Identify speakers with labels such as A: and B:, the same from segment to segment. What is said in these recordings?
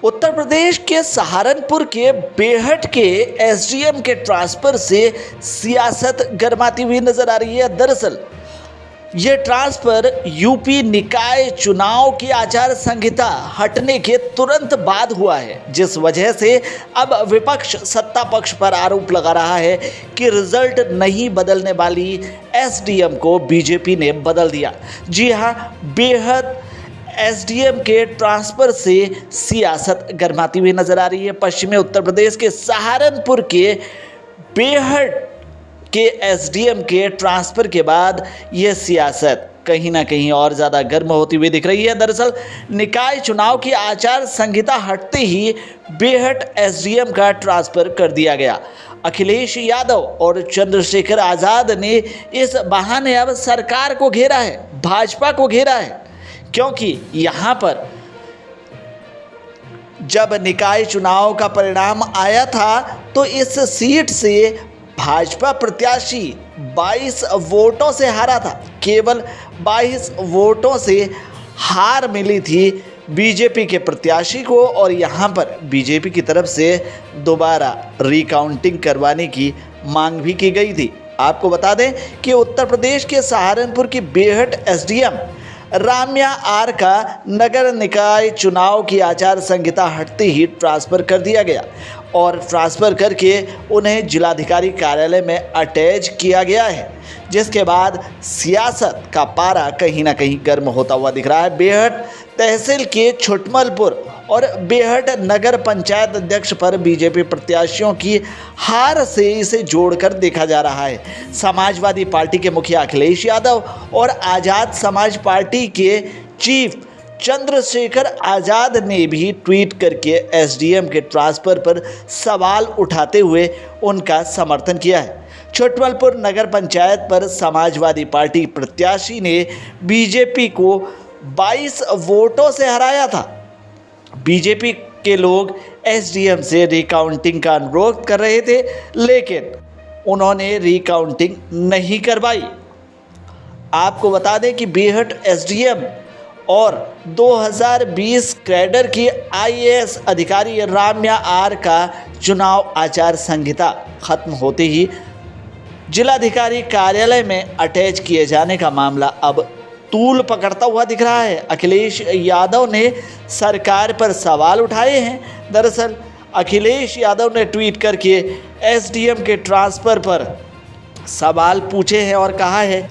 A: उत्तर प्रदेश के सहारनपुर के बेहट के एसडीएम के ट्रांसफर से सियासत गर्माती हुई नजर आ रही है। दरअसल ये ट्रांसफर यूपी निकाय चुनाव की आचार संहिता हटने के तुरंत बाद हुआ है, जिस वजह से अब विपक्ष सत्ता पक्ष पर आरोप लगा रहा है कि रिजल्ट नहीं बदलने वाली एसडीएम को बीजेपी ने बदल दिया। जी हां, बेहद एसडीएम के ट्रांसफर से सियासत गर्माती हुई नजर आ रही है। पश्चिमी उत्तर प्रदेश के सहारनपुर के बेहट के एसडीएम के ट्रांसफर के बाद यह सियासत कहीं ना कहीं और ज़्यादा गर्म होती हुई दिख रही है। दरअसल निकाय चुनाव की आचार संहिता हटते ही बेहट एसडीएम का ट्रांसफर कर दिया गया। अखिलेश यादव और चंद्रशेखर आज़ाद ने इस बहाने अब सरकार को घेरा है, भाजपा को घेरा है, क्योंकि यहाँ पर जब निकाय चुनाव का परिणाम आया था तो इस सीट से भाजपा प्रत्याशी 22 वोटों से हारा था। केवल 22 वोटों से हार मिली थी बीजेपी के प्रत्याशी को, और यहाँ पर बीजेपी की तरफ से दोबारा रिकाउंटिंग करवाने की मांग भी की गई थी। आपको बता दें कि उत्तर प्रदेश के सहारनपुर की बेहट एसडीएम राम्या आर का नगर निकाय चुनाव की आचार संहिता हटते ही ट्रांसफ़र कर दिया गया और ट्रांसफ़र करके उन्हें जिलाधिकारी कार्यालय में अटैच किया गया है, जिसके बाद सियासत का पारा कहीं ना कहीं गर्म होता हुआ दिख रहा है। बेहट तहसील के छुटमलपुर और बेहट नगर पंचायत अध्यक्ष पर बीजेपी प्रत्याशियों की हार से इसे जोड़कर देखा जा रहा है। समाजवादी पार्टी के मुखिया अखिलेश यादव और आज़ाद समाज पार्टी के चीफ चंद्रशेखर आज़ाद ने भी ट्वीट करके एसडीएम के ट्रांसफ़र पर सवाल उठाते हुए उनका समर्थन किया है। छुटमलपुर नगर पंचायत पर समाजवादी पार्टी प्रत्याशी ने बीजेपी को 22 वोटों से हराया था। बीजेपी के लोग एसडीएम से रिकाउंटिंग का अनुरोध कर रहे थे, लेकिन उन्होंने रिकाउंटिंग नहीं करवाई। आपको बता दें कि बेहट एसडीएम और 2020 कैडर की आईएएस अधिकारी राम्या आर का चुनाव आचार संहिता खत्म होते ही जिलाधिकारी कार्यालय में अटैच किए जाने का मामला अब तूल पकड़ता हुआ दिख रहा है। अखिलेश यादव ने सरकार पर सवाल उठाए हैं। दरअसल अखिलेश यादव ने ट्वीट करके एसडीएम के ट्रांसफ़र पर सवाल पूछे हैं और कहा है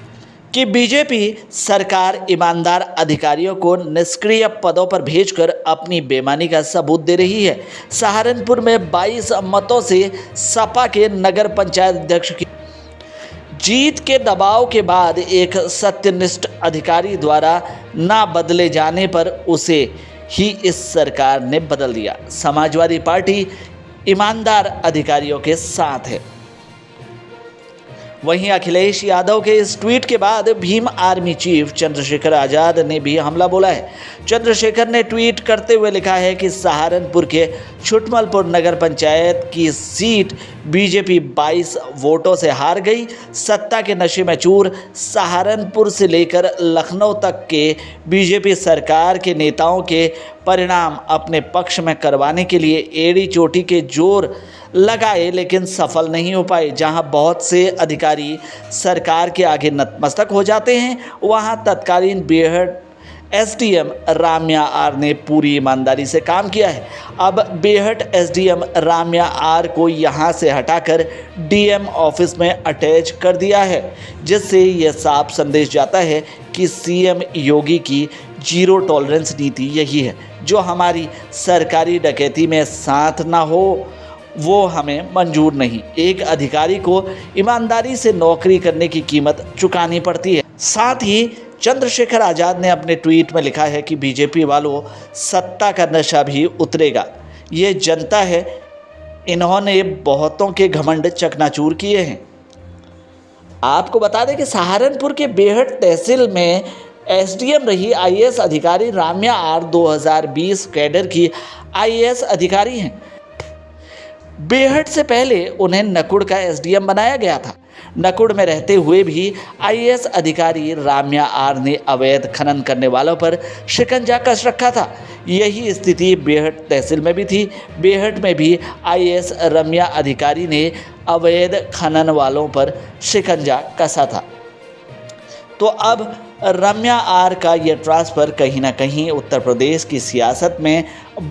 A: कि बीजेपी सरकार ईमानदार अधिकारियों को निष्क्रिय पदों पर भेजकर अपनी बेईमानी का सबूत दे रही है। सहारनपुर में 22 मतों से सपा के नगर पंचायत अध्यक्ष की जीत के दबाव के बाद एक सत्यनिष्ठ अधिकारी द्वारा ना बदले जाने पर उसे ही इस सरकार ने बदल दिया। समाजवादी पार्टी ईमानदार अधिकारियों के साथ है। वहीं अखिलेश यादव के इस ट्वीट के बाद भीम आर्मी चीफ चंद्रशेखर आज़ाद ने भी हमला बोला है। चंद्रशेखर ने ट्वीट करते हुए लिखा है कि सहारनपुर के छुटमलपुर नगर पंचायत की सीट बीजेपी 22 वोटों से हार गई। सत्ता के नशे में चूर सहारनपुर से लेकर लखनऊ तक के बीजेपी सरकार के नेताओं के परिणाम अपने पक्ष में करवाने के लिए एड़ी चोटी के जोर लगाए, लेकिन सफल नहीं हो पाए। जहां बहुत से अधिकारी सरकार के आगे नतमस्तक हो जाते हैं, वहां तत्कालीन बेहट एसडीएम राम्या आर ने पूरी ईमानदारी से काम किया है। अब बेहट एसडीएम राम्या आर को यहां से हटाकर डीएम ऑफिस में अटैच कर दिया है, जिससे यह साफ संदेश जाता है कि सीएम योगी की जीरो टॉलरेंस नीति यही है। जो हमारी सरकारी डकैती में साथ ना हो वो हमें मंजूर नहीं। एक अधिकारी को ईमानदारी से नौकरी करने की कीमत चुकानी पड़ती है। साथ ही चंद्रशेखर आज़ाद ने अपने ट्वीट में लिखा है कि बीजेपी वालों सत्ता का नशा भी उतरेगा। ये जनता है, इन्होंने बहुतों के घमंड चकनाचूर किए हैं। आपको बता दें कि सहारनपुर के बेहट तहसील में एसडीएम रही आईएएस अधिकारी राम्या आर 2020 कैडर की आईएएस अधिकारी हैं। बेहट से पहले उन्हें नकुड़ का एसडीएम बनाया गया था। नकुड़ में रहते हुए भी आईएएस अधिकारी राम्या आर ने अवैध खनन करने वालों पर शिकंजा कस रखा था। यही स्थिति बेहट तहसील में भी थी। बेहट में भी आईएएस रम्या अधिकारी ने अवैध खनन वालों पर शिकंजा कसा था। तो अब रम्या आर का ये ट्रांसफ़र कहीं ना कहीं उत्तर प्रदेश की सियासत में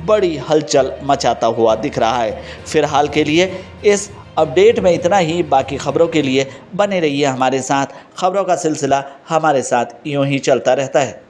A: बड़ी हलचल मचाता हुआ दिख रहा है। फिलहाल के लिए इस अपडेट में इतना ही। बाकी खबरों के लिए बने रहिए हमारे साथ। खबरों का सिलसिला हमारे साथ यूं ही चलता रहता है।